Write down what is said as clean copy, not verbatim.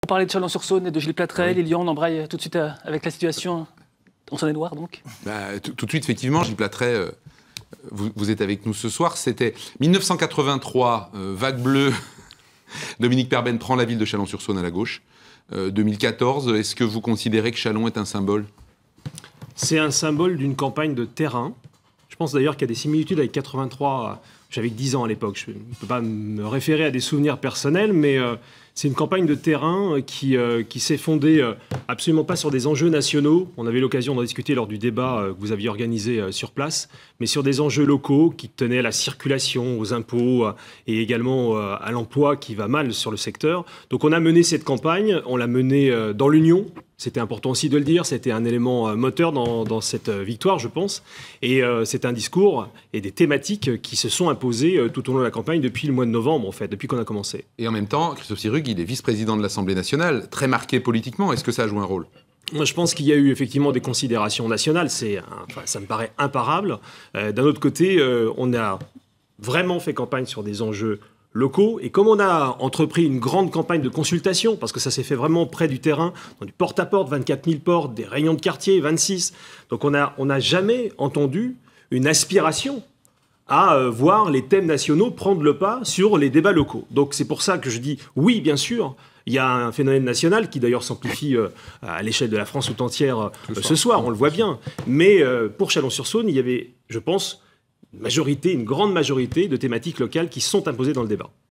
On parlait de Chalon-sur-Saône et de Gilles Plattret, Oui. Lilian, on embraye tout de suite avec la situation en Saône-et-Loire, donc. Tout de suite, effectivement, Gilles Plattret, vous êtes avec nous ce soir. C'était 1983, vague bleue. Dominique Perben prend la ville de Chalon-sur-Saône à la gauche. 2014, est-ce que vous considérez que Chalon est un symbole? C'est un symbole d'une campagne de terrain. Je pense d'ailleurs qu'il y a des similitudes avec 83. J'avais 10 ans à l'époque. Je ne peux pas me référer à des souvenirs personnels, mais c'est une campagne de terrain qui s'est fondée absolument pas sur des enjeux nationaux. On avait l'occasion d'en discuter lors du débat que vous aviez organisé sur place, mais sur des enjeux locaux qui tenaient à la circulation, aux impôts et également à l'emploi qui va mal sur le secteur. Donc on a mené cette campagne, on l'a menée dans l'Union. C'était important aussi de le dire, c'était un élément moteur dans cette victoire, je pense. Et c'est un discours et des thématiques qui se sont imposées tout au long de la campagne depuis le mois de novembre, en fait, depuis qu'on a commencé. Et en même temps, Christophe Sirugue, il est vice-président de l'Assemblée nationale, très marqué politiquement. Est-ce que ça a joué un rôle? Moi, je pense qu'il y a eu effectivement des considérations nationales. Ça me paraît imparable. D'un autre côté, on a vraiment fait campagne sur des enjeux locaux. Et comme on a entrepris une grande campagne de consultation, parce que ça s'est fait vraiment près du terrain, dans du porte-à-porte, 24 000 portes, des réunions de quartier, 26. Donc on n'a jamais entendu une aspiration à voir les thèmes nationaux prendre le pas sur les débats locaux. Donc c'est pour ça que je dis oui, bien sûr. Il y a un phénomène national qui d'ailleurs s'amplifie à l'échelle de la France tout entière ce soir, on le voit bien. Mais pour Chalon-sur-Saône, il y avait, je pense, une grande majorité de thématiques locales qui sont imposées dans le débat.